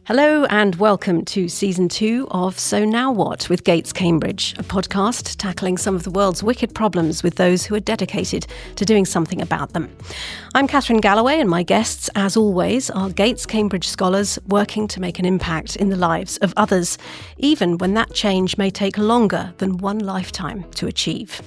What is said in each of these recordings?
Hello and welcome to Season 2 of So Now What with Gates Cambridge, a podcast tackling some of the world's wicked problems with those who are dedicated to doing something about them. I'm Catherine Galloway and my guests, as always, are Gates Cambridge scholars working to make an impact in the lives of others, even when that change may take longer than one lifetime to achieve.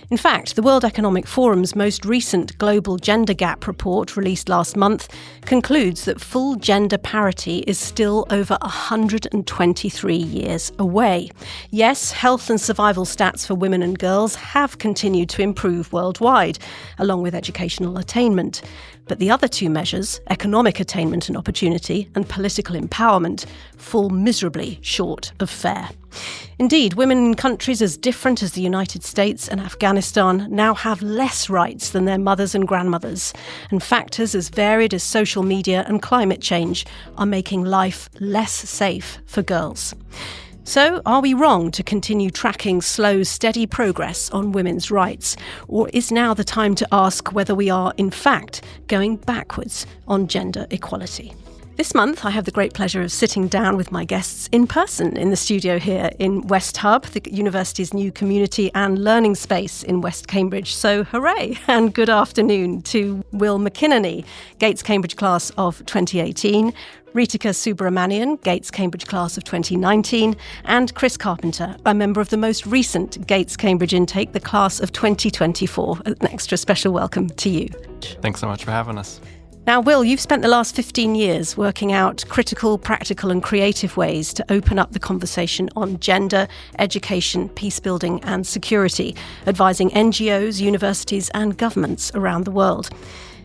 In fact, the World Economic Forum's most recent Global Gender Gap report, released last month, concludes that full gender parity is still over 123 years away. Yes, health and survival stats for women and girls have continued to improve worldwide, along with educational attainment. But the other two measures, economic attainment and opportunity and political empowerment, fall miserably short of fair. Indeed, women in countries as different as the United States and Afghanistan now have less rights than their mothers and grandmothers, and factors as varied as social media and climate change are making life less safe for girls. So, are we wrong to continue tracking slow, steady progress on women's rights? Or is now the time to ask whether we are, in fact, going backwards on gender equality? This month, I have the great pleasure of sitting down with my guests in person in the studio here in West Hub, the university's new community and learning space in West Cambridge. So hooray and good afternoon to Will McInerney, Gates Cambridge class of 2018, Ritika Subramanian, Gates Cambridge class of 2019, and Chris Carpenter, a member of the most recent Gates Cambridge intake, the class of 2024. An extra special welcome to you. Thanks so much for having us. Now, Will, you've spent the last 15 years working out critical, practical and creative ways to open up the conversation on gender, education, peacebuilding and security, advising NGOs, universities and governments around the world.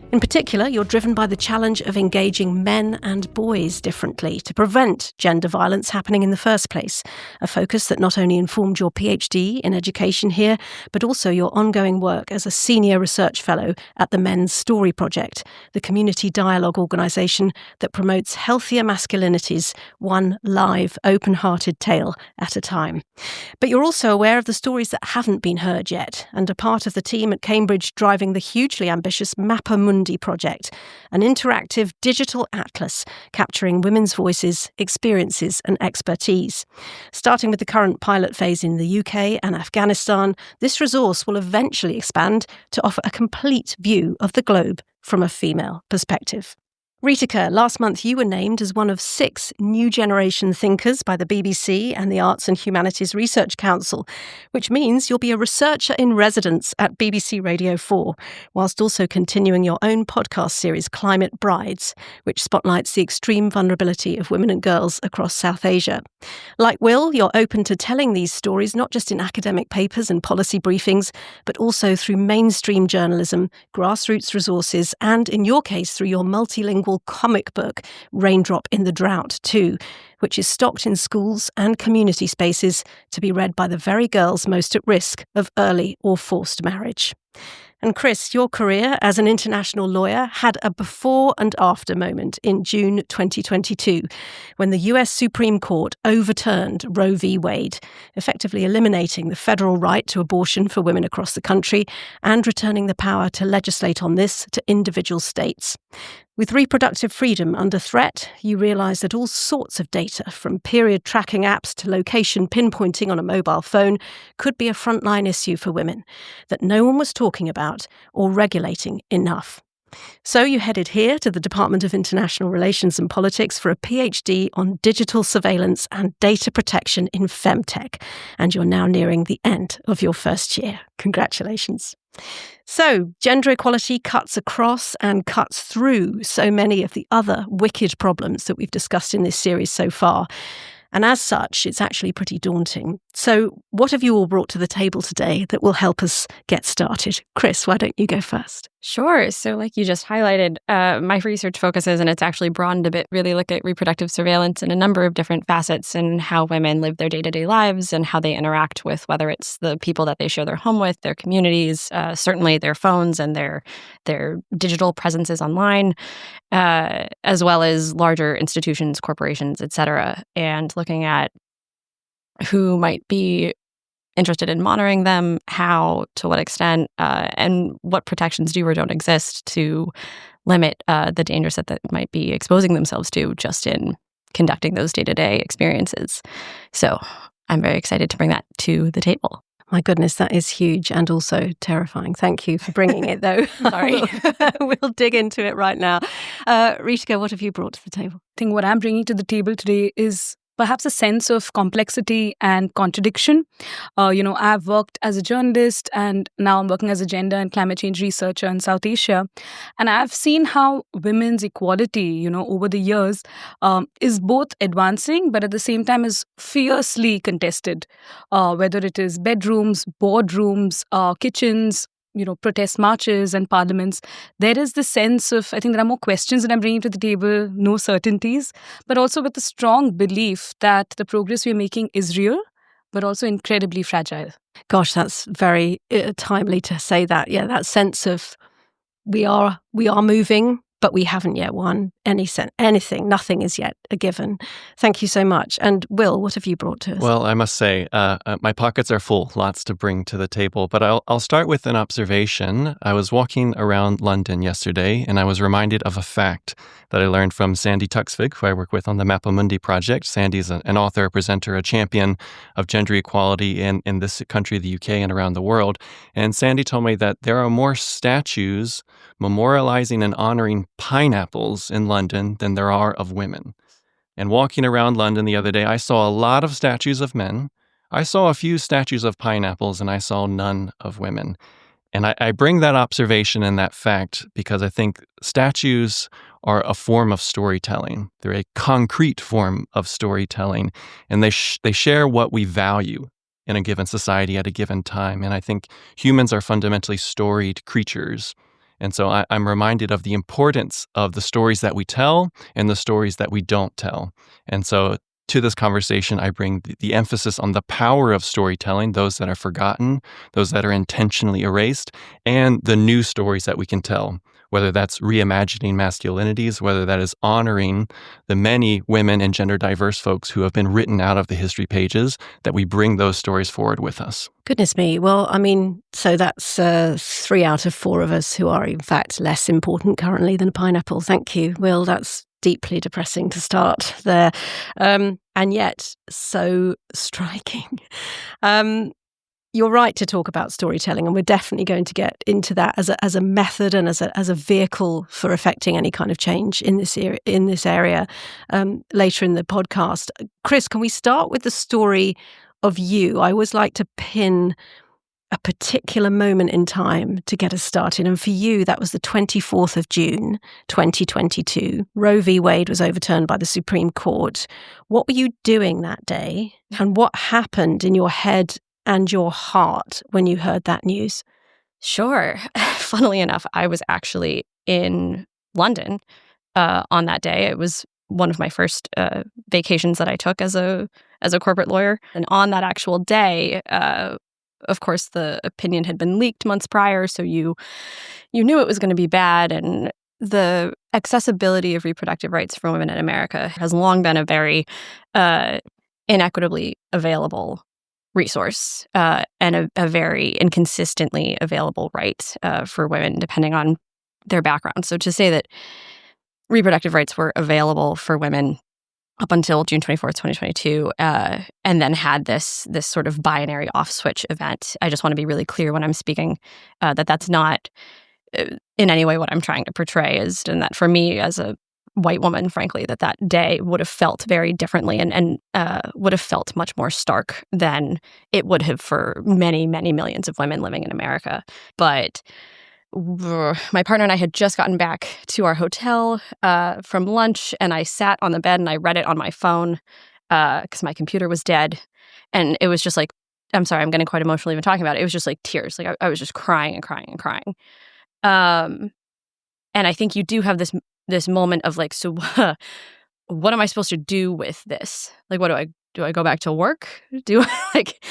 In particular, you're driven by the challenge of engaging men and boys differently to prevent gender violence happening in the first place, a focus that not only informed your PhD in education here, but also your ongoing work as a senior research fellow at the Men's Story Project, the community dialogue organisation that promotes healthier masculinities, one live, open-hearted tale at a time. But you're also aware of the stories that haven't been heard yet, and are part of the team at Cambridge driving the hugely ambitious Mappa Mundi project, an interactive digital atlas capturing women's voices, experiences and expertise. Starting with the current pilot phase in the UK and Afghanistan, this resource will eventually expand to offer a complete view of the globe from a female perspective. Ritika, last month you were named as one of 6 new generation thinkers by the BBC and the Arts and Humanities Research Council, which means you'll be a researcher in residence at BBC Radio 4, whilst also continuing your own podcast series Climate Brides, which spotlights the extreme vulnerability of women and girls across South Asia. Like Will, you're open to telling these stories not just in academic papers and policy briefings, but also through mainstream journalism, grassroots resources, and in your case through your multilingual comic book, Raindrop in the Drought 2, which is stocked in schools and community spaces to be read by the very girls most at risk of early or forced marriage. And Chris, your career as an international lawyer had a before and after moment in June 2022, when the US Supreme Court overturned Roe v. Wade, effectively eliminating the federal right to abortion for women across the country and returning the power to legislate on this to individual states. With reproductive freedom under threat, you realised that all sorts of data, from period tracking apps to location pinpointing on a mobile phone, could be a frontline issue for women that no one was talking about or regulating enough. So you headed here to the Department of International Relations and Politics for a PhD on digital surveillance and data protection in femtech, and you're now nearing the end of your first year. Congratulations. So, gender equality cuts across and cuts through so many of the other wicked problems that we've discussed in this series so far. And as such, it's actually pretty daunting. So, what have you all brought to the table today that will help us get started? Chris, why don't you go first? Sure. So like you just highlighted, my research focuses, and it's actually broadened a bit, really look at reproductive surveillance in a number of different facets and how women live their day-to-day lives and how they interact with, whether it's the people that they share their home with, their communities, certainly their phones and their digital presences online, as well as larger institutions, corporations, et cetera, and looking at who might be interested in monitoring them, how, to what extent, and what protections do or don't exist to limit the dangers that might be exposing themselves to just in conducting those day-to-day experiences. So I'm very excited to bring that to the table. My goodness, that is huge and also terrifying. Thank you for bringing it, though. Sorry. We'll dig into it right now. Rishika, what have you brought to the table? I think what I'm bringing to the table today is perhaps a sense of complexity and contradiction. I've worked as a journalist and now I'm working as a gender and climate change researcher in South Asia. And I've seen how women's equality, over the years is both advancing, but at the same time is fiercely contested, whether it is bedrooms, boardrooms, kitchens, protest marches and parliaments. There is this sense of, I think there are more questions that I'm bringing to the table, no certainties, but also with a strong belief that the progress we're making is real, but also incredibly fragile. Gosh, that's very timely to say that. Yeah, that sense of we are moving, but we haven't yet won anything. Nothing is yet a given. Thank you so much. And Will, what have you brought to us? Well, I must say, my pockets are full, lots to bring to the table. But I'll start with an observation. I was walking around London yesterday, and I was reminded of a fact that I learned from Sandy Tuxvig, who I work with on the Mapamundi project. Sandy's an author, a presenter, a champion of gender equality in this country, the UK, and around the world. And Sandy told me that there are more statues memorializing and honoring pineapples in London than there are of women. And walking around London the other day, I saw a lot of statues of men. I saw a few statues of pineapples, and I saw none of women. And I bring that observation and that fact because I think statues are a form of storytelling. They're a concrete form of storytelling, and they share what we value in a given society at a given time. And I think humans are fundamentally storied creatures. And so I'm reminded of the importance of the stories that we tell and the stories that we don't tell. And so to this conversation, I bring the emphasis on the power of storytelling, those that are forgotten, those that are intentionally erased, and the new stories that we can tell, whether that's reimagining masculinities, whether that is honoring the many women and gender diverse folks who have been written out of the history pages, that we bring those stories forward with us. Goodness me. Well, I mean, so that's 3 out of 4 of us who are in fact less important currently than a pineapple. Thank you, Will. That's deeply depressing to start there. And yet so striking. You're right to talk about storytelling, and we're definitely going to get into that as a method and as a vehicle for affecting any kind of change in this area later in the podcast. Chris, can we start with the story of you? I always like to pin a particular moment in time to get us started. And for you, that was the 24th of June, 2022. Roe v. Wade was overturned by the Supreme Court. What were you doing that day? And what happened in your head and your heart when you heard that news? Sure. Funnily enough, I was actually in London on that day. It was one of my first vacations that I took as a corporate lawyer. And on that actual day, of course, the opinion had been leaked months prior, so you knew it was going to be bad. And the accessibility of reproductive rights for women in America has long been a very inequitably available resource and a very inconsistently available right for women, depending on their background. So to say that reproductive rights were available for women up until June 24th, 2022, and then had this sort of binary off-switch event. I just want to be really clear when I'm speaking that that's not in any way what I'm trying to portray, and that for me as a white woman, frankly, that day would have felt very differently and would have felt much more stark than it would have for many, many millions of women living in America. But my partner and I had just gotten back to our hotel from lunch, and I sat on the bed and I read it on my phone because my computer was dead. And it was just like, I'm sorry, I'm getting quite emotional even talking about it. It was just like tears. Like I was just crying and crying and crying. And I think you do have this moment of like, so what am I supposed to do with this? Like, what do I go back to work? Do I, like,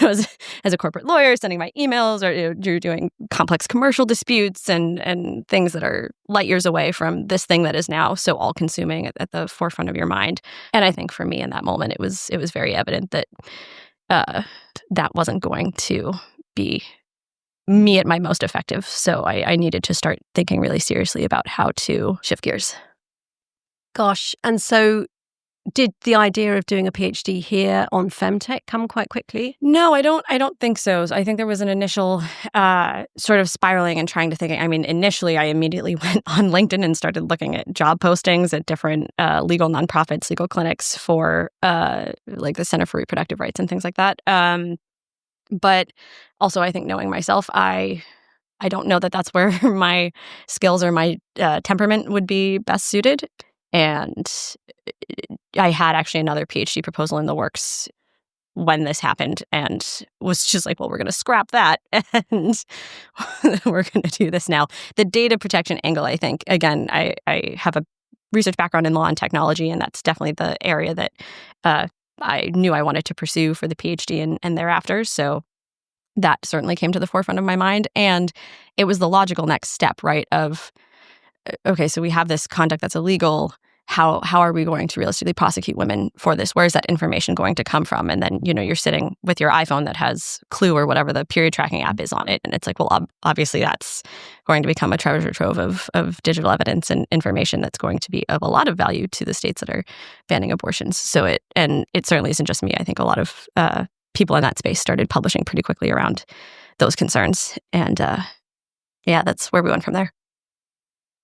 as a corporate lawyer, sending my emails, or you're doing complex commercial disputes and things that are light years away from this thing that is now so all-consuming at the forefront of your mind. And I think for me in that moment, it was very evident that that wasn't going to be me at my most effective. So I needed to start thinking really seriously about how to shift gears. Gosh, and so did the idea of doing a PhD here on femtech come quite quickly? No, I don't think so. I think there was an initial sort of spiraling and trying to think. I mean, initially, I immediately went on LinkedIn and started looking at job postings at different legal nonprofits, legal clinics for like the Center for Reproductive Rights and things like that. But also, I think knowing myself, I don't know that that's where my skills or my temperament would be best suited. And I had actually another PhD proposal in the works when this happened and was just like, well, we're going to scrap that and we're going to do this now. The data protection angle, I think, again, I have a research background in law and technology, and that's definitely the area that I knew I wanted to pursue for the PhD and thereafter. So that certainly came to the forefront of my mind. And it was the logical next step, right, of, okay, so we have this conduct that's illegal. How are we going to realistically prosecute women for this? Where is that information going to come from? And then, you're sitting with your iPhone that has Clue or whatever the period tracking app is on it. And it's like, well, obviously that's going to become a treasure trove of digital evidence and information that's going to be of a lot of value to the states that are banning abortions. So it certainly isn't just me. I think a lot of people in that space started publishing pretty quickly around those concerns. And that's where we went from there.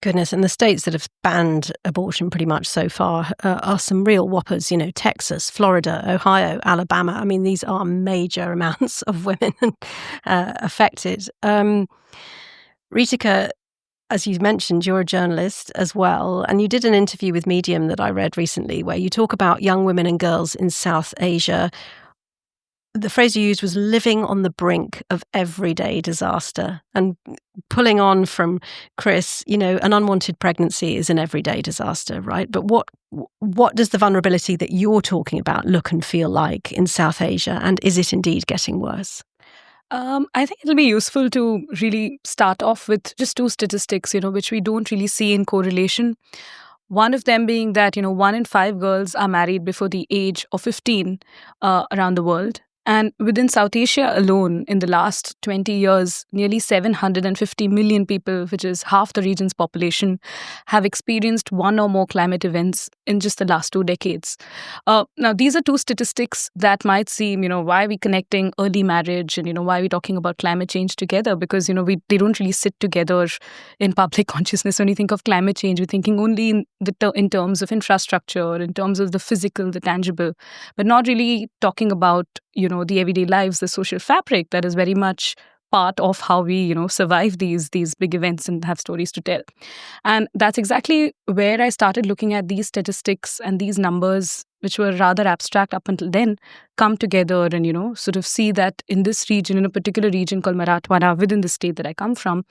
Goodness, and the states that have banned abortion pretty much so far are some real whoppers, Texas, Florida, Ohio, Alabama. I mean, these are major amounts of women affected. Ritika, as you mentioned, you're a journalist as well, and you did an interview with Medium that I read recently where you talk about young women and girls in South Asia. The phrase you used was living on the brink of everyday disaster. And pulling on from Chris, an unwanted pregnancy is an everyday disaster, right? But what does the vulnerability that you're talking about look and feel like in South Asia? And is it indeed getting worse? I think it'll be useful to really start off with just two statistics, which we don't really see in correlation. One of them being that, 1 in 5 girls are married before the age of 15 around the world. And within South Asia alone, in the last 20 years, nearly 750 million people, which is half the region's population, have experienced one or more climate events in just the last 2 decades. Now, these are two statistics that might seem, why are we connecting early marriage and, why are we talking about climate change together? Because, they don't really sit together in public consciousness. When you think of climate change, we're thinking only in terms of infrastructure, in terms of the physical, the tangible, but not really talking about, the everyday lives, the social fabric that is very much part of how we, survive these big events and have stories to tell. And that's exactly where I started looking at these statistics and these numbers, which were rather abstract up until then, come together and, sort of see that in this region, in a particular region called Marathwada, within the state that I come from,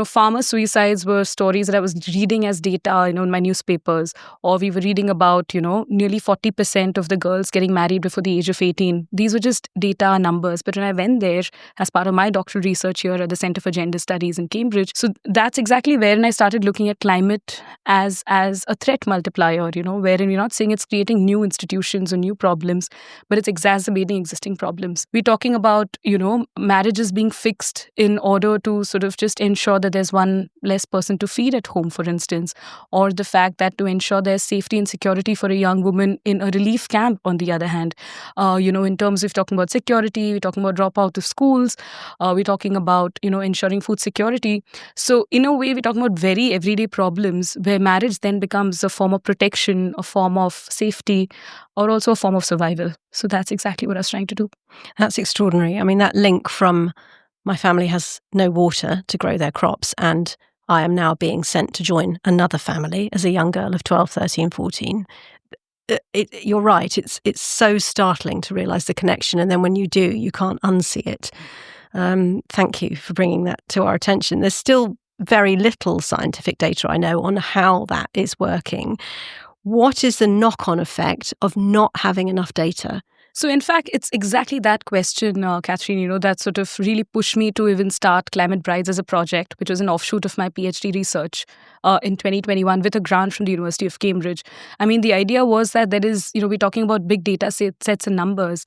farmer suicides were stories that I was reading as data, in my newspapers, or we were reading about, nearly 40% of the girls getting married before the age of 18. These were just data numbers. But when I went there as part of my doctoral research here at the Center for Gender Studies in Cambridge, so that's exactly wherein I started looking at climate as a threat multiplier, wherein we're not saying it's creating new institutions or new problems, but it's exacerbating existing problems. We're talking about, marriages being fixed in order to sort of just ensure that there's one less person to feed at home, for instance, or the fact that to ensure there's safety and security for a young woman in a relief camp, on the other hand. In terms of talking about security, we're talking about dropout of schools, we're talking about, ensuring food security. So in a way, we're talking about very everyday problems where marriage then becomes a form of protection, a form of safety, or also a form of survival. So that's exactly what I was trying to do. That's extraordinary. I mean, that link from my family has no water to grow their crops and I am now being sent to join another family as a young girl of 12, 13, 14. You're right. It's so startling to realise the connection. And then when you do, you can't unsee it. Thank you for bringing that to our attention. There's still very little scientific data, I know, on how that is working. What is the knock-on effect of not having enough data So, in fact, it's exactly that question, Catherine, that sort of really pushed me to even start Climate Brides as a project, which was an offshoot of my PhD research in 2021 with a grant from the University of Cambridge. I mean, the idea was that there is, we're talking about big data sets and numbers,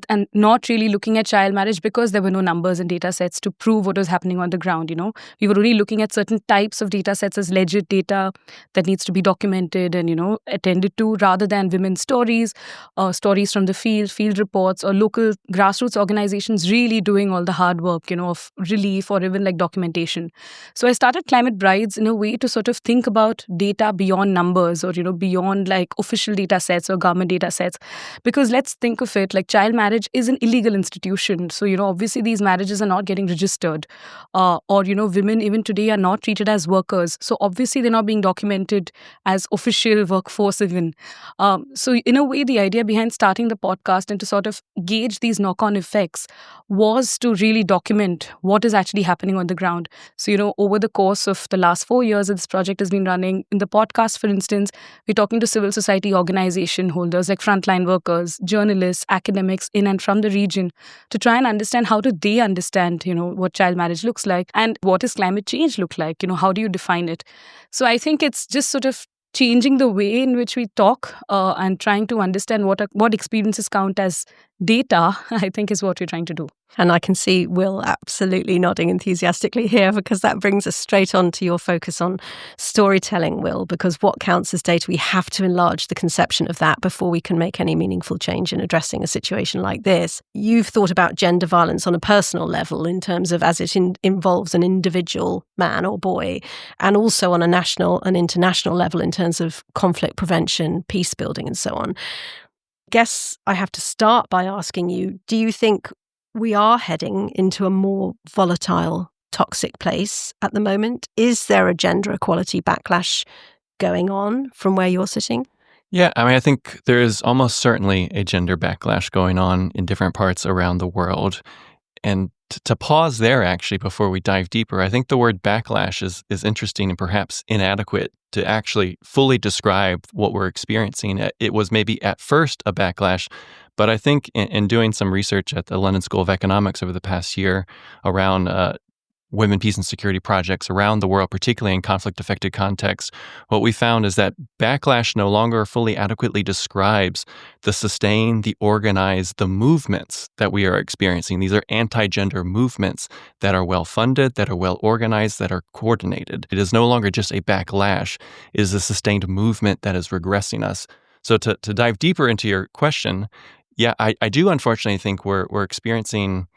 and not really looking at child marriage because there were no numbers and data sets to prove what was happening on the ground. We were really looking at certain types of data sets as legit data that needs to be documented and, attended to, rather than women's stories, stories from the field reports, or local grassroots organizations really doing all the hard work, of relief or even like documentation. So I started Climate Brides in a way to sort of think about data beyond numbers or, beyond like official data sets or government data sets. Because let's think of it like child marriage is an illegal institution. So, obviously these marriages are not getting registered or, women even today are not treated as workers. So obviously they're not being documented as official workforce even. So in a way, the idea behind starting the podcast and to sort of gauge these knock-on effects was to really document what is actually happening on the ground. So, over the course of the last 4 years that this project has been running, in the podcast, for instance, we're talking to civil society organization holders like frontline workers, journalists, academics in and from the region to try and understand how do they understand, what child marriage looks like and what does climate change look like? How do you define it? So I think it's just sort of changing the way in which we talk and trying to understand what experiences count as data, I think is what we're trying to do. And I can see Will absolutely nodding enthusiastically here, because that brings us straight on to your focus on storytelling, Will, because what counts as data, we have to enlarge the conception of that before we can make any meaningful change in addressing a situation like this. You've thought about gender violence on a personal level in terms of as it involves an individual man or boy, and also on a national and international level in terms of conflict prevention, peace building, and so on. Guess I have to start by asking you, do you think we are heading into a more volatile, toxic place at the moment? Is there a gender equality backlash going on from where you're sitting? Yeah, I think there is almost certainly a gender backlash going on in different parts around the world. And to pause there, actually, before we dive deeper, I think the word backlash is interesting and perhaps inadequate to actually fully describe what we're experiencing. It was maybe at first a backlash, but I think in doing some research at the London School of Economics over the past year around women, peace, and security projects around the world, particularly in conflict-affected contexts, what we found is that backlash no longer fully adequately describes the sustained, the organized, the movements that we are experiencing. These are anti-gender movements that are well-funded, that are well-organized, that are coordinated. It is no longer just a backlash. It is a sustained movement that is regressing us. So to dive deeper into your question, yeah, I do unfortunately think we're experiencing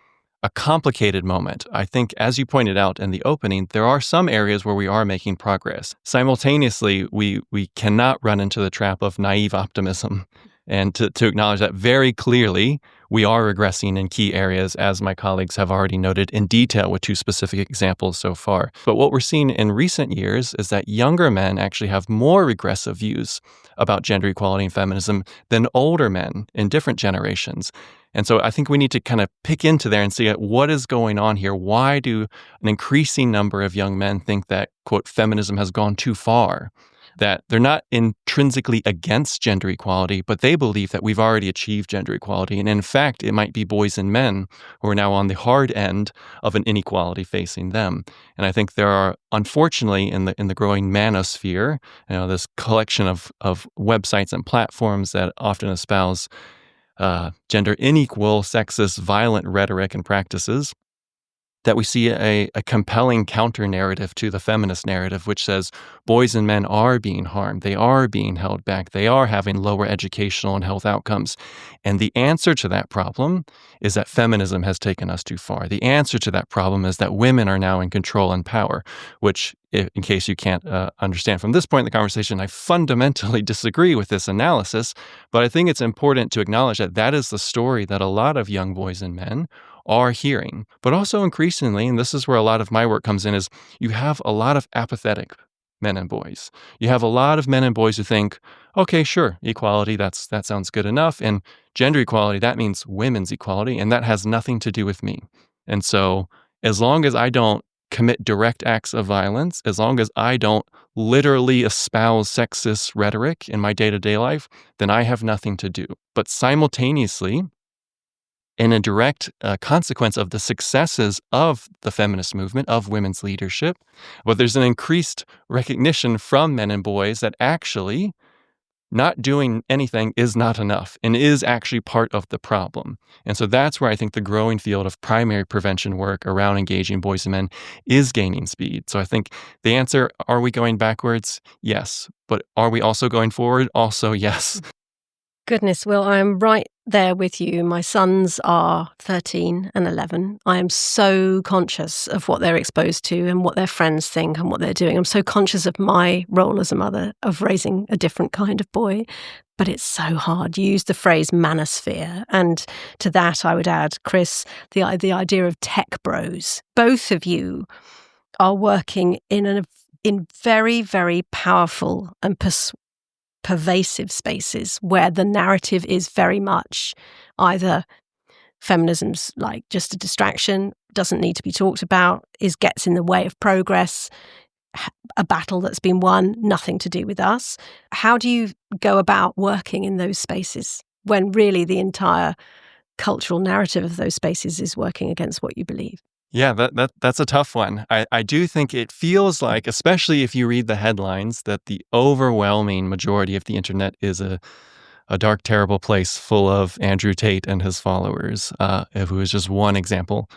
a complicated moment. I think, as you pointed out in the opening, there are some areas where we are making progress. Simultaneously, we cannot run into the trap of naive optimism, and to acknowledge that very clearly we are regressing in key areas, as my colleagues have already noted in detail with 2 specific examples so far. But what we're seeing in recent years is that younger men actually have more regressive views about gender equality and feminism than older men in different generations. And so I think we need to kind of pick into there and see what is going on here. Why do an increasing number of young men think that, quote, feminism has gone too far? That they're not intrinsically against gender equality, but they believe that we've already achieved gender equality. And in fact, it might be boys and men who are now on the hard end of an inequality facing them. And I think there are, unfortunately, in the growing manosphere, this collection of websites and platforms that often espouse gender unequal, sexist, violent rhetoric and practices, that we see a compelling counter-narrative to the feminist narrative, which says boys and men are being harmed, they are being held back, they are having lower educational and health outcomes. And the answer to that problem is that feminism has taken us too far. The answer to that problem is that women are now in control and power, which, in case you can't understand from this point in the conversation, I fundamentally disagree with this analysis, but I think it's important to acknowledge that that is the story that a lot of young boys and men are hearing. But also increasingly, and this is where a lot of my work comes in, is you have a lot of apathetic men and boys. You have a lot of men and boys who think, okay, sure, equality, that sounds good enough. And gender equality, that means women's equality, and that has nothing to do with me. And so as long as I don't commit direct acts of violence, as long as I don't literally espouse sexist rhetoric in my day-to-day life, then I have nothing to do. But simultaneously, in a direct consequence of the successes of the feminist movement, of women's leadership, well, there's an increased recognition from men and boys that actually not doing anything is not enough and is actually part of the problem. And so that's where I think the growing field of primary prevention work around engaging boys and men is gaining speed. So I think the answer, are we going backwards? Yes. But are we also going forward? Also, yes. Goodness, Will, I'm right there with you. My sons are 13 and 11. I am so conscious of what they're exposed to and what their friends think and what they're doing. I'm so conscious of my role as a mother of raising a different kind of boy. But it's so hard. You use the phrase manosphere. And to that, I would add, Chris, the idea of tech bros. Both of you are working in very, very powerful and pervasive spaces where the narrative is very much either feminism's like just a distraction, doesn't need to be talked about, gets in the way of progress, a battle that's been won, nothing to do with us. How do you go about working in those spaces when really the entire cultural narrative of those spaces is working against what you believe? Yeah, that's a tough one. I do think it feels like, especially if you read the headlines, that the overwhelming majority of the internet is a dark, terrible place full of Andrew Tate and his followers, who is just one example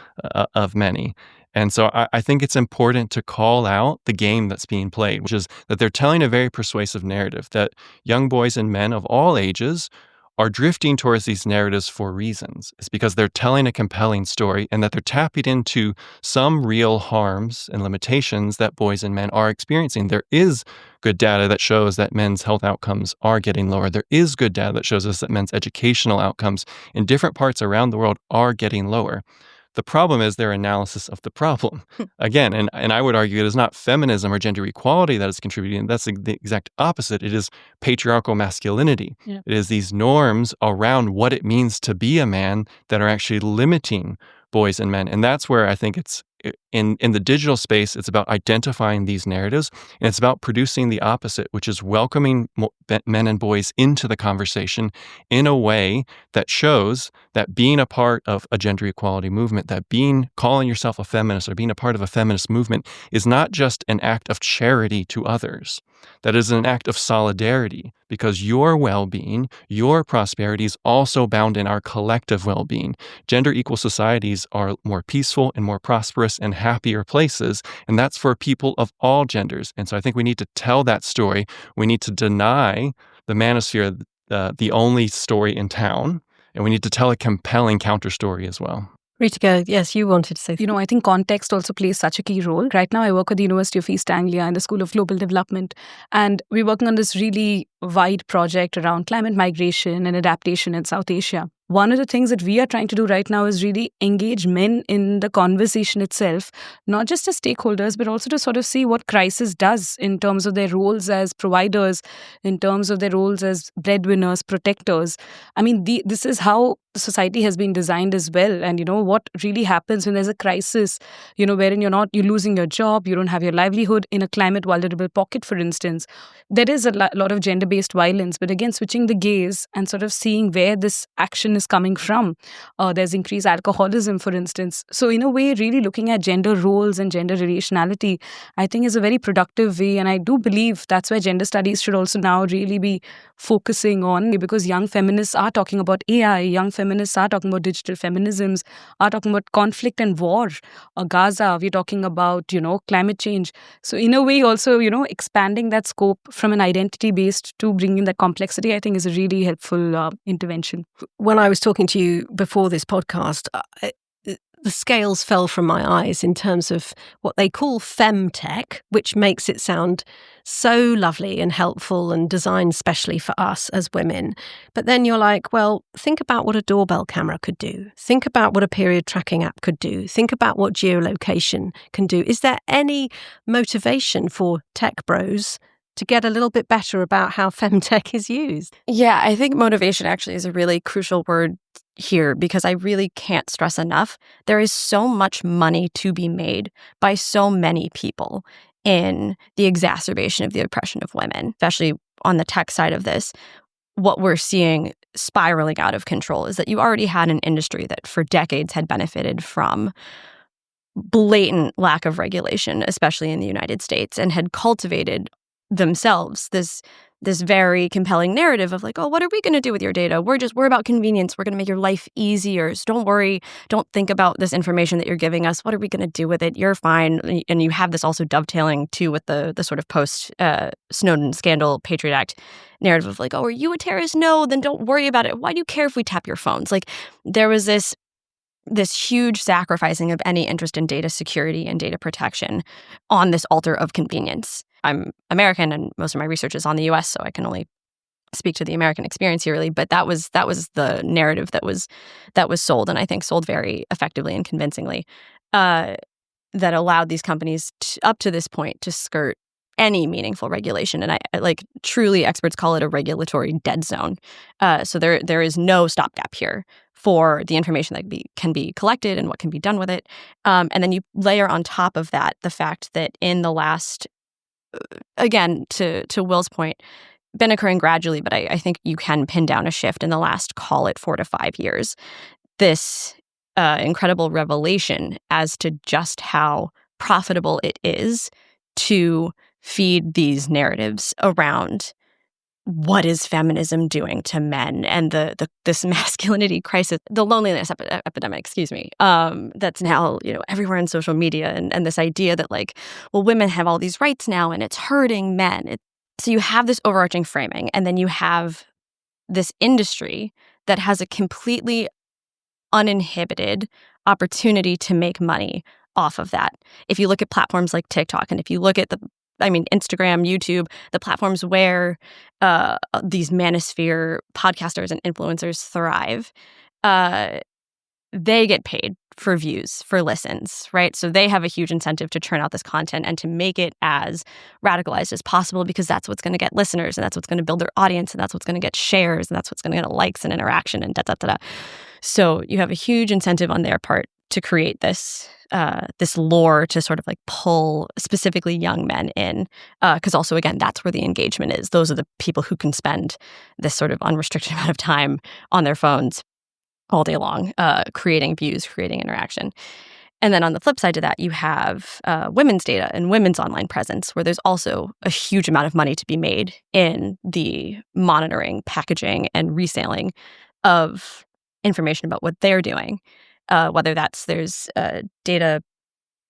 of many. And so I think it's important to call out the game that's being played, which is that they're telling a very persuasive narrative, that young boys and men of all ages are drifting towards these narratives for reasons. It's because they're telling a compelling story and that they're tapping into some real harms and limitations that boys and men are experiencing. There is good data that shows that men's health outcomes are getting lower. There is good data that shows us that men's educational outcomes in different parts around the world are getting lower. The problem is their analysis of the problem. Again, and I would argue it is not feminism or gender equality that is contributing. That's the exact opposite. It is patriarchal masculinity. Yeah. It is these norms around what it means to be a man that are actually limiting boys and men. And that's where I think it's in the digital space, it's about identifying these narratives, and it's about producing the opposite, which is welcoming men and boys into the conversation in a way that shows that being a part of a gender equality movement, that calling yourself a feminist or being a part of a feminist movement is not just an act of charity to others. That is an act of solidarity, because your well-being, your prosperity is also bound in our collective well-being. Gender equal societies are more peaceful and more prosperous and happier places, and that's for people of all genders. And so I think we need to tell that story. We need to deny the manosphere the only story in town, and we need to tell a compelling counter story as well. Ritika, yes, you wanted to say something. I think context also plays such a key role. Right now, I work at the University of East Anglia in the School of Global Development, and we're working on this really wide project around climate migration and adaptation in South Asia. One of the things that we are trying to do right now is really engage men in the conversation itself, not just as stakeholders, but also to sort of see what crisis does in terms of their roles as providers, in terms of their roles as breadwinners, protectors. I mean, this is how society has been designed as well. And, what really happens when there's a crisis, wherein you're losing your job, you don't have your livelihood in a climate vulnerable pocket, for instance. There is a lot of gender-based violence, but again, switching the gaze and sort of seeing where this action is coming from. There's increased alcoholism, for instance. So in a way, really looking at gender roles and gender relationality, I think is a very productive way. And I do believe that's where gender studies should also now really be focusing on, because young feminists are talking about AI, young feminists are talking about digital feminisms, are talking about conflict and war, Gaza, we're talking about, climate change. So in a way also, expanding that scope from an identity-based to bringing that complexity, I think is a really helpful intervention. When I was talking to you before this podcast, the scales fell from my eyes in terms of what they call femtech, which makes it sound so lovely and helpful and designed specially for us as women. But then you're like, well, think about what a doorbell camera could do. Think about what a period tracking app could do. Think about what geolocation can do. Is there any motivation for tech bros to get a little bit better about how femtech is used? Yeah, I think motivation actually is a really crucial word here because I really can't stress enough. There is so much money to be made by so many people in the exacerbation of the oppression of women, especially on the tech side of this. What we're seeing spiraling out of control is that you already had an industry that for decades had benefited from blatant lack of regulation, especially in the United States, and had cultivated themselves this very compelling narrative of like, oh, what are we going to do with your data? We're about convenience. We're going to make your life easier. So don't worry. Don't think about this information that you're giving us. What are we going to do with it? You're fine. And you have this also dovetailing too with the sort of post Snowden scandal Patriot Act narrative of like, oh, are you a terrorist? No, then don't worry about it. Why do you care if we tap your phones? Like there was this huge sacrificing of any interest in data security and data protection on this altar of convenience. I'm American and most of my research is on the US, so I can only speak to the American experience here really, but that was the narrative that was sold, and I think sold very effectively and convincingly, that allowed these companies up to this point to skirt any meaningful regulation. And I like truly experts call it a regulatory dead zone. So there is no stopgap here for the information that can be collected and what can be done with it. And then you layer on top of that the fact that in the last, again, to Will's point, been occurring gradually, but I think you can pin down a shift in the last, call it 4 to 5 years. This incredible revelation as to just how profitable it is to feed these narratives around what is feminism doing to men and this masculinity crisis, the loneliness epidemic, that's now everywhere in social media, and this idea that like, well, women have all these rights now and it's hurting men. So you have this overarching framing, and then you have this industry that has a completely uninhibited opportunity to make money off of that. If you look at platforms like TikTok, and if you look at Instagram, YouTube, the platforms where these manosphere podcasters and influencers thrive, they get paid for views, for listens, right? So they have a huge incentive to churn out this content and to make it as radicalized as possible, because that's what's going to get listeners, and that's what's going to build their audience, and that's what's going to get shares, and that's what's going to get likes and interaction and da-da-da-da. So you have a huge incentive on their part to create this lore to sort of like pull specifically young men in, because also, again, that's where the engagement is. Those are the people who can spend this sort of unrestricted amount of time on their phones all day long, creating views, creating interaction. And then on the flip side to that, you have women's data and women's online presence, where there's also a huge amount of money to be made in the monitoring, packaging, and reselling of information about what they're doing. Whether there's data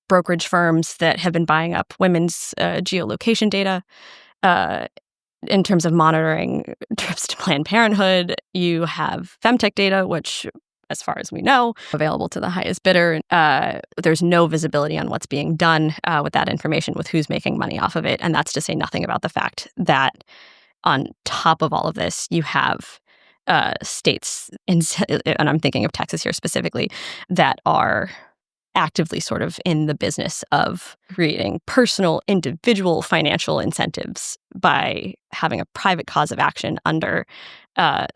brokerage firms that have been buying up women's geolocation data in terms of monitoring trips to Planned Parenthood. You have femtech data, which, as far as we know, available to the highest bidder. There's no visibility on what's being done with that information, with who's making money off of it. And that's to say nothing about the fact that on top of all of this, you have states, and I'm thinking of Texas here specifically, that are actively sort of in the business of creating personal, individual financial incentives by having a private cause of action under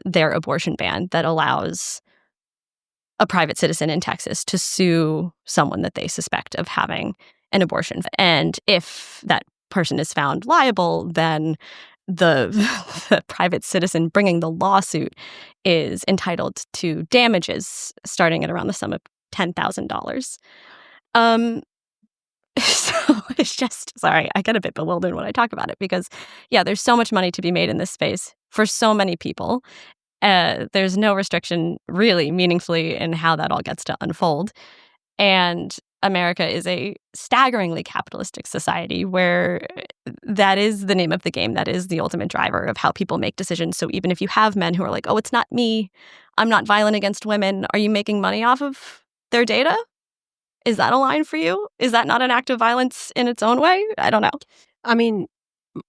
their abortion ban that allows a private citizen in Texas to sue someone that they suspect of having an abortion. And if that person is found liable, then the private citizen bringing the lawsuit is entitled to damages starting at around the sum of $10,000. So it's just, sorry, I get a bit bewildered when I talk about it, because, yeah, there's so much money to be made in this space for so many people. There's no restriction really meaningfully in how that all gets to unfold. And America is a staggeringly capitalistic society where that is the name of the game. That is the ultimate driver of how people make decisions. So even if you have men who are like, oh, it's not me, I'm not violent against women, are you making money off of their data? Is that a line for you? Is that not an act of violence in its own way? I don't know. I mean,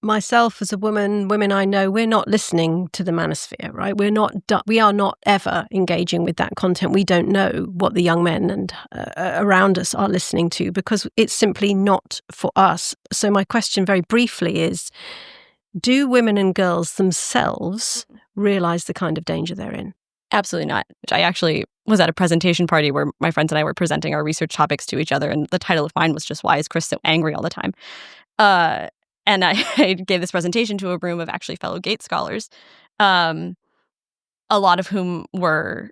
myself as a women I know, we're not listening to the manosphere, right? We are not ever engaging with that content. We don't know what the young men and around us are listening to, because it's simply not for us. So my question very briefly is, do women and girls themselves realize the kind of danger they're in? Absolutely not. I actually was at a presentation party where my friends and I were presenting our research topics to each other, and the title of mine was just "Why is Chris so angry all the time?" And I gave this presentation to a room of actually fellow Gates scholars, a lot of whom were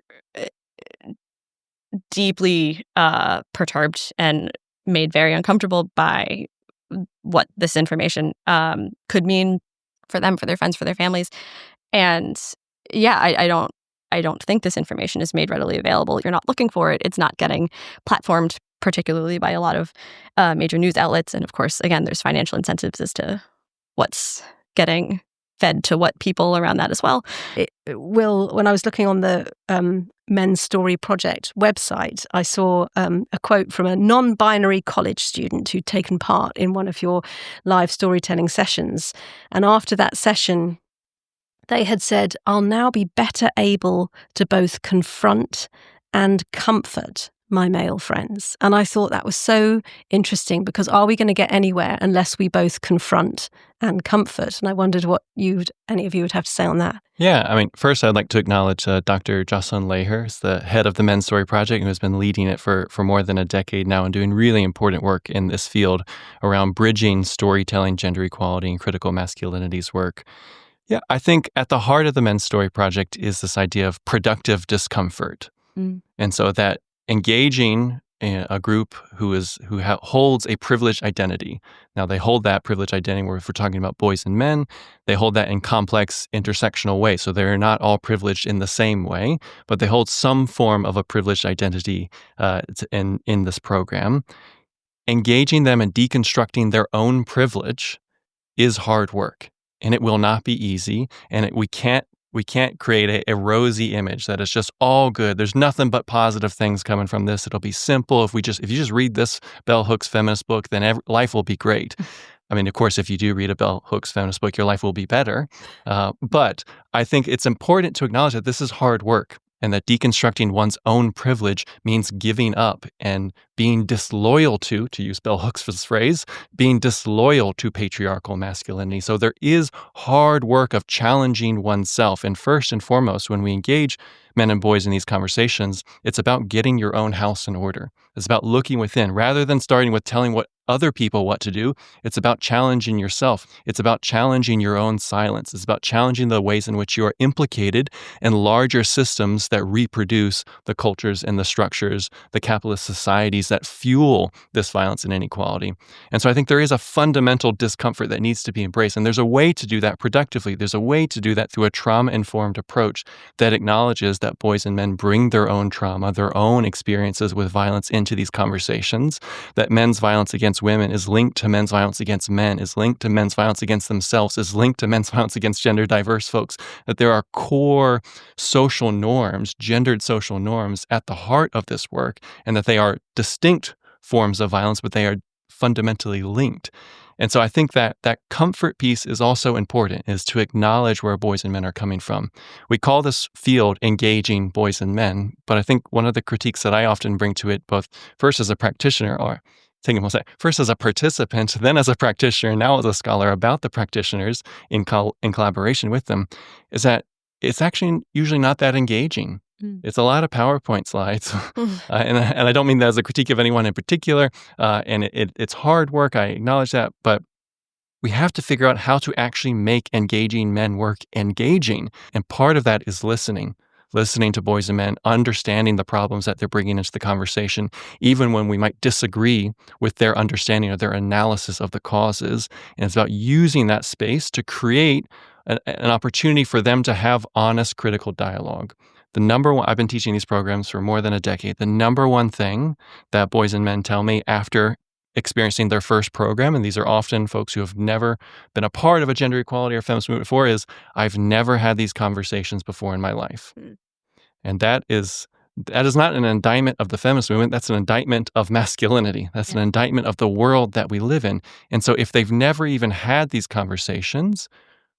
deeply perturbed and made very uncomfortable by what this information could mean for them, for their friends, for their families. And yeah, I don't think this information is made readily available. You're not looking for it. It's not getting platformed, particularly by a lot of major news outlets. And of course, again, there's financial incentives as to what's getting fed to what people around that as well. Will, when I was looking on the Men's Story Project website, I saw a quote from a non-binary college student who'd taken part in one of your live storytelling sessions. And after that session, they had said, "I'll now be better able to both confront and comfort my male friends." And I thought that was so interesting, because are we going to get anywhere unless we both confront and comfort? And I wondered what any of you would have to say on that. Yeah, I mean, first I'd like to acknowledge Dr. Jocelyn Laher, who's the head of the Men's Story Project, who has been leading it for more than a decade now and doing really important work in this field around bridging storytelling, gender equality, and critical masculinities work. Yeah, I think at the heart of the Men's Story Project is this idea of productive discomfort. And so that engaging a group who holds a privileged identity. Now, they hold that privileged identity, where if we're talking about boys and men, they hold that in complex intersectional ways. So they're not all privileged in the same way, but they hold some form of a privileged identity in this program. Engaging them and deconstructing their own privilege is hard work. And it will not be easy. And we can't create a rosy image that is just all good. There's nothing but positive things coming from this. It'll be simple. If you just read this Bell Hooks feminist book, then life will be great. I mean, of course, if you do read a Bell Hooks feminist book, your life will be better. But I think it's important to acknowledge that this is hard work, and that deconstructing one's own privilege means giving up and being disloyal to use Bell Hooks' phrase, being disloyal to patriarchal masculinity. So there is hard work of challenging oneself. And first and foremost, when we engage men and boys in these conversations, it's about getting your own house in order. It's about looking within. Rather than starting with telling other people what to do, it's about challenging yourself. It's about challenging your own silence. It's about challenging the ways in which you are implicated in larger systems that reproduce the cultures and the structures, the capitalist societies that fuel this violence and inequality. And so I think there is a fundamental discomfort that needs to be embraced. And there's a way to do that productively. There's a way to do that through a trauma-informed approach that acknowledges that boys and men bring their own trauma, their own experiences with violence into these conversations, that men's violence against women is linked to men's violence against men, is linked to men's violence against themselves, is linked to men's violence against gender diverse folks, that there are core social norms, gendered social norms at the heart of this work, and that they are distinct forms of violence, but they are fundamentally linked. And so I think that comfort piece is also important, is to acknowledge where boys and men are coming from. We call this field engaging boys and men, but I think one of the critiques that I often bring to it, both first as a practitioner, or first as a participant, then as a practitioner, and now as a scholar about the practitioners in collaboration with them, is that it's actually usually not that engaging. It's a lot of PowerPoint slides. And I don't mean that as a critique of anyone in particular. And it's hard work. I acknowledge that. But we have to figure out how to actually make engaging men work engaging. And part of that is listening to boys and men, understanding the problems that they're bringing into the conversation, even when we might disagree with their understanding or their analysis of the causes. And it's about using that space to create an opportunity for them to have honest, critical dialogue. The number one, I've been teaching these programs for more than a decade. The number one thing that boys and men tell me after experiencing their first program, and thes are often folks who have never been a part of a gender equality or feminist movement before, is, I've never had these conversations before in my life. And that is not an indictment of the feminist movement. That's an indictment of masculinity. That's an indictment of the world that we live in. And so if they've never even had these conversations,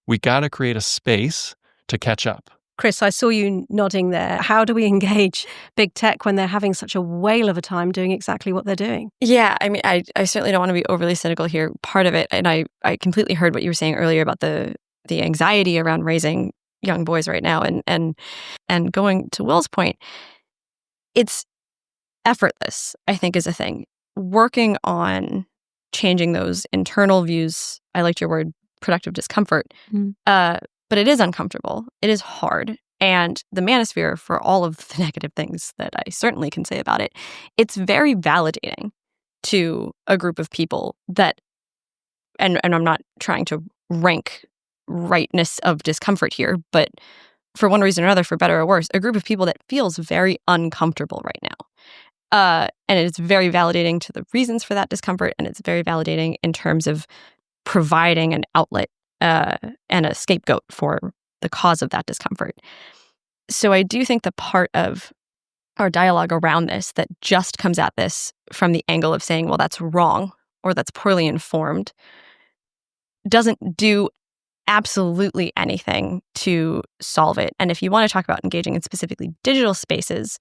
we got to create a space to catch up. Chris, I saw you nodding there. How do we engage big tech when they're having such a whale of a time doing exactly what they're doing? Yeah, I mean, I certainly don't want to be overly cynical here. Part of it, and I completely heard what you were saying earlier about the anxiety around raising young boys right now. And going to Will's point, it's effortless, I think, is a thing. Working on changing those internal views, I liked your word, productive discomfort, but it is uncomfortable. It is hard. And the manosphere, for all of the negative things that I certainly can say about it, it's very validating to a group of people that, and I'm not trying to rank rightness of discomfort here, but for one reason or another, for better or worse, a group of people that feels very uncomfortable right now. And it's very validating to the reasons for that discomfort, and it's very validating in terms of providing an outlet and a scapegoat for the cause of that discomfort. So I do think the part of our dialogue around this that just comes at this from the angle of saying, well, that's wrong or that's poorly informed, doesn't do absolutely anything to solve it. And if you want to talk about engaging in specifically digital spaces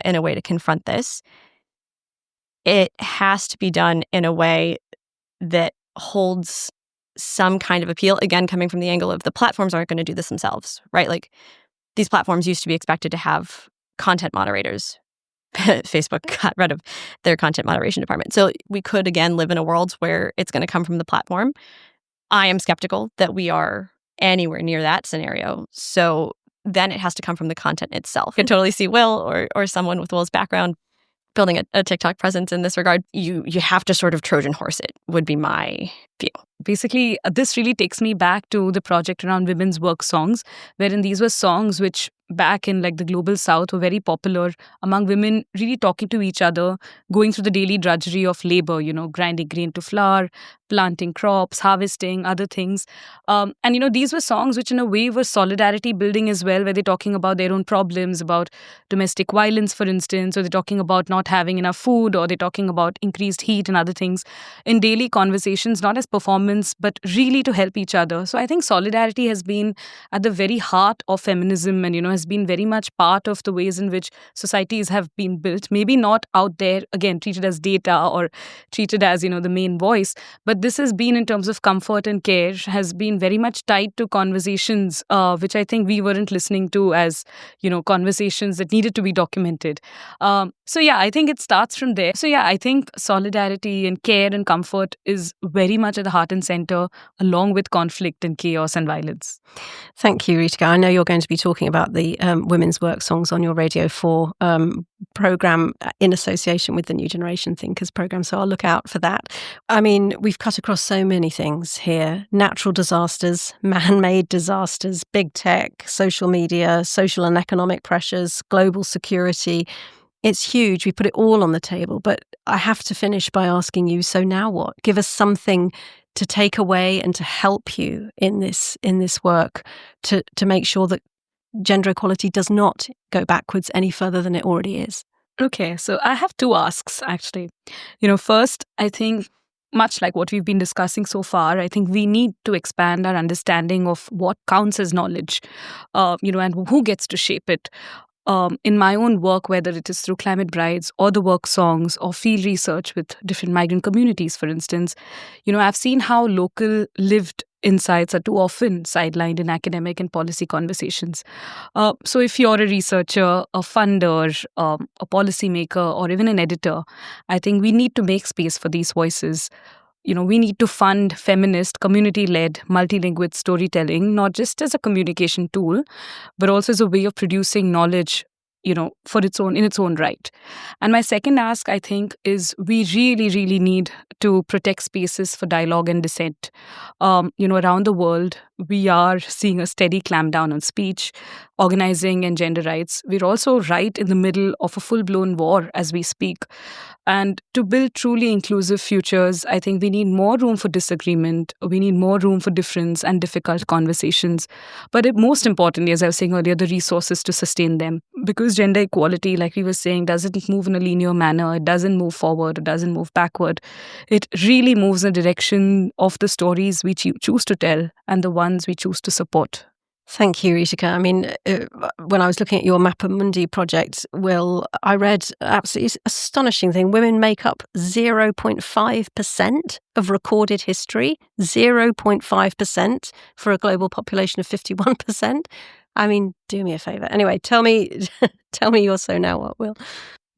in a way to confront this, it has to be done in a way that holds some kind of appeal, again, coming from the angle of the platforms aren't going to do this themselves, right? Like, these platforms used to be expected to have content moderators. Facebook got rid of their content moderation department. So we could, again, live in a world where it's going to come from the platform. I am skeptical that we are anywhere near that scenario. So then it has to come from the content itself. I could totally see Will or someone with Will's background building a TikTok presence in this regard. You have to sort of Trojan horse it, would be my view. Basically, this really takes me back to the project around women's work songs, wherein these were songs which back in like the global south were very popular among women, really talking to each other, going through the daily drudgery of labor, grinding grain to flour, planting crops, harvesting, other things. And these were songs which in a way were solidarity building as well, where they're talking about their own problems, about domestic violence, for instance, or they're talking about not having enough food, or they're talking about increased heat and other things in daily conversations, not as performance, but really to help each other. So I think solidarity has been at the very heart of feminism and, has been very much part of the ways in which societies have been built. Maybe not out there, again, treated as data or treated as, the main voice, but this has been in terms of comfort and care, has been very much tied to conversations, which I think we weren't listening to as, conversations that needed to be documented. I think it starts from there. I think solidarity and care and comfort is very much at the heart and center, along with conflict and chaos and violence. Thank you, Ritika. I know you're going to be talking about the women's work songs on your Radio 4 programme in association with the New Generation Thinkers programme, so I'll look out for that. I mean, we've cut across so many things here. Natural disasters, man-made disasters, big tech, social media, social and economic pressures, global security. It's huge. We put it all on the table, but I have to finish by asking you, so now what? Give us something to take away and to help you in this work to make sure that gender equality does not go backwards any further than it already is. Okay, so I have two asks, actually. First, I think, much like what we've been discussing so far, I think we need to expand our understanding of what counts as knowledge, and who gets to shape it. In my own work, whether it is through Climate Brides or the work songs or field research with different migrant communities, for instance, I've seen how local lived insights are too often sidelined in academic and policy conversations. So if you're a researcher, a funder, a policymaker, or even an editor, I think we need to make space for these voices. We need to fund feminist, community-led, multilingual storytelling, not just as a communication tool, but also as a way of producing knowledge, in its own right. And my second ask, I think, is we really, really need to protect spaces for dialogue and dissent. Around the world, we are seeing a steady clampdown on speech, organizing, and gender rights. We're also right in the middle of a full-blown war as we speak. And to build truly inclusive futures, I think we need more room for disagreement. We need more room for difference and difficult conversations. But most importantly, as I was saying earlier, the resources to sustain them. Because gender equality, like we were saying, doesn't move in a linear manner. It doesn't move forward. It doesn't move backward. It really moves in the direction of the stories we choose to tell and the ones we choose to support. Thank you, Ritika. I mean, when I was looking at your Mappa Mundi project, Will, I read absolutely astonishing thing. Women make up 0.5% of recorded history, 0.5% for a global population of 51%. I mean, do me a favor. Anyway, tell me your So Now What, Will.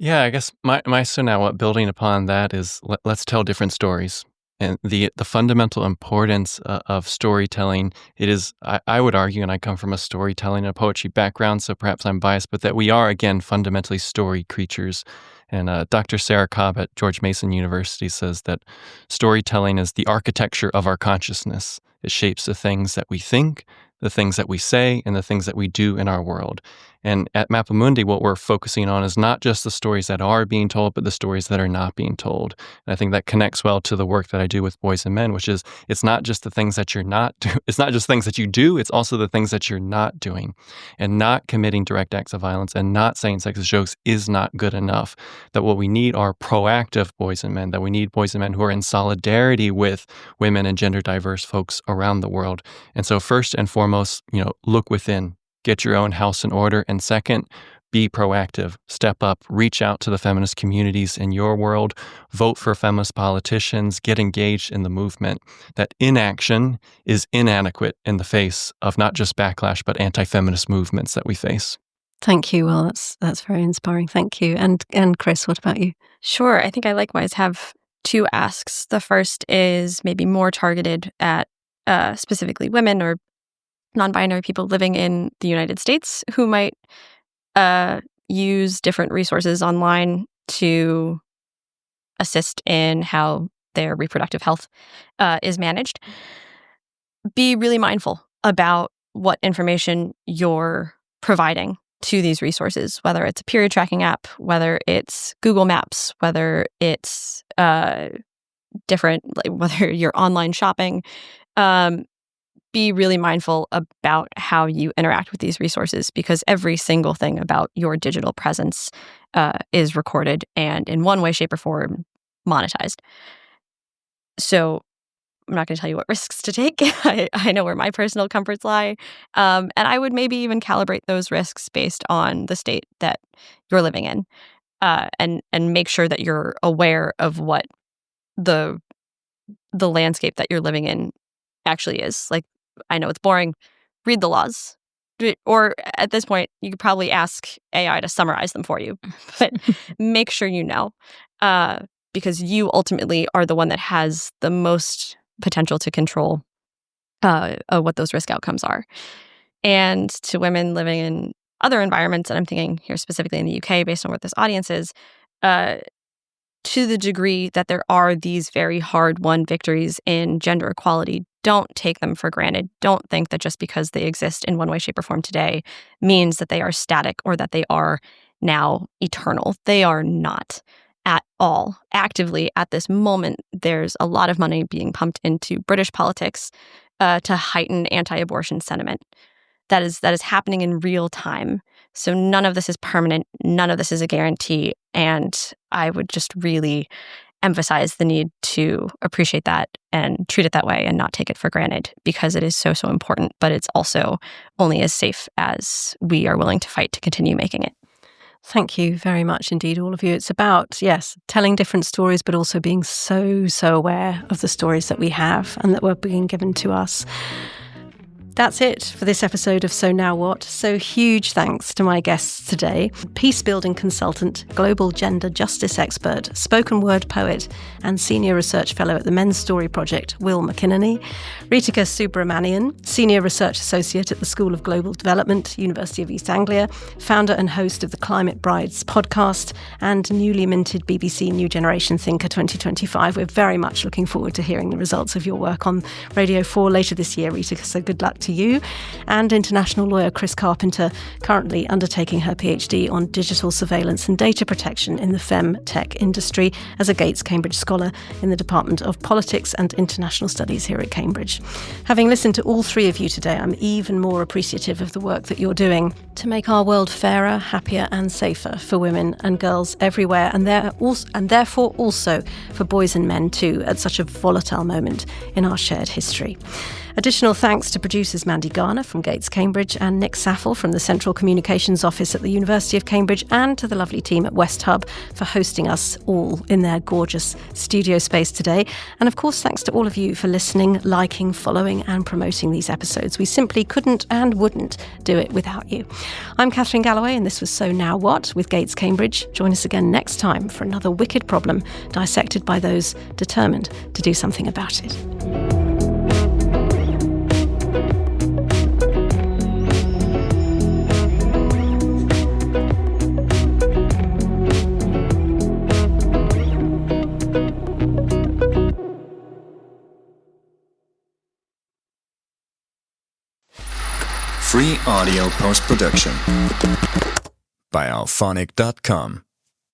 Yeah, I guess my so now what, building upon that, is let's tell different stories. And the fundamental importance of storytelling, it is, I would argue, and I come from a storytelling and a poetry background, so perhaps I'm biased, but that we are, again, fundamentally story creatures. And Dr. Sarah Cobb at George Mason University says that storytelling is the architecture of our consciousness. It shapes the things that we think, the things that we say, and the things that we do in our world. And at Mappa Mundi, what we're focusing on is not just the stories that are being told, but the stories that are not being told. And I think that connects well to the work that I do with boys and men, which is it's not just the things that you're not doing. It's not just things that you do. It's also the things that you're not doing. And not committing direct acts of violence and not saying sexist jokes is not good enough. That what we need are proactive boys and men, that we need boys and men who are in solidarity with women and gender diverse folks around the world. And so first and foremost, look within. Get your own house in order. And second, be proactive. Step up. Reach out to the feminist communities in your world. Vote for feminist politicians. Get engaged in the movement. That inaction is inadequate in the face of not just backlash, but anti-feminist movements that we face. Thank you, Will. That's very inspiring. Thank you. And Chris, what about you? Sure. I think I likewise have two asks. The first is maybe more targeted at specifically women or non-binary people living in the United States who might use different resources online to assist in how their reproductive health is managed. Be really mindful about what information you're providing to these resources, whether it's a period tracking app, whether it's Google Maps, whether it's different, like whether you're online shopping. Be really mindful about how you interact with these resources, because every single thing about your digital presence is recorded and in one way, shape, or form monetized. So I'm not going to tell you what risks to take. I know where my personal comforts lie. And I would maybe even calibrate those risks based on the state that you're living in, and make sure that you're aware of what the landscape that you're living in actually is. Like, I know it's boring. Read the laws. Or at this point, you could probably ask AI to summarize them for you. But make sure you know, because you ultimately are the one that has the most potential to control what those risk outcomes are. And to women living in other environments, and I'm thinking here specifically in the UK based on what this audience is, to the degree that there are these very hard-won victories in gender equality, don't take them for granted. Don't think that just because they exist in one way, shape, or form today means that they are static or that they are now eternal. They are not at all. Actively, at this moment, there's a lot of money being pumped into British politics to heighten anti-abortion sentiment. That is happening in real time. So none of this is permanent. None of this is a guarantee. And I would just really emphasize the need to appreciate that and treat it that way and not take it for granted, because it is so, so important. But it's also only as safe as we are willing to fight to continue making it. Thank you very much indeed, all of you. It's about, yes, telling different stories, but also being so, so aware of the stories that we have and that were being given to us. That's it for this episode of So Now What. So huge thanks to my guests today: peace-building consultant, global gender justice expert, spoken word poet, and senior research fellow at the Men's Story Project, Will McInerney; Ritika Subramanian, senior research associate at the School of Global Development, University of East Anglia, founder and host of the Climate Brides podcast, and newly minted BBC New Generation Thinker 2025. We're very much looking forward to hearing the results of your work on Radio 4 later this year, Ritika, so good luck to you. And international lawyer Chris Carpenter, currently undertaking her PhD on digital surveillance and data protection in the fem-tech industry as a Gates Cambridge Scholar in the Department of Politics and International Studies here at Cambridge. Having listened to all three of you today, I'm even more appreciative of the work that you're doing to make our world fairer, happier and safer for women and girls everywhere, and therefore also for boys and men too, at such a volatile moment in our shared history. Additional thanks to producers Mandy Garner from Gates Cambridge and Nick Saffel from the Central Communications Office at the University of Cambridge, and to the lovely team at West Hub for hosting us all in their gorgeous studio space today. And of course, thanks to all of you for listening, liking, following and promoting these episodes. We simply couldn't and wouldn't do it without you. I'm Catherine Galloway, and this was So Now What with Gates Cambridge. Join us again next time for another wicked problem dissected by those determined to do something about it. Free audio post-production by alphonic.com.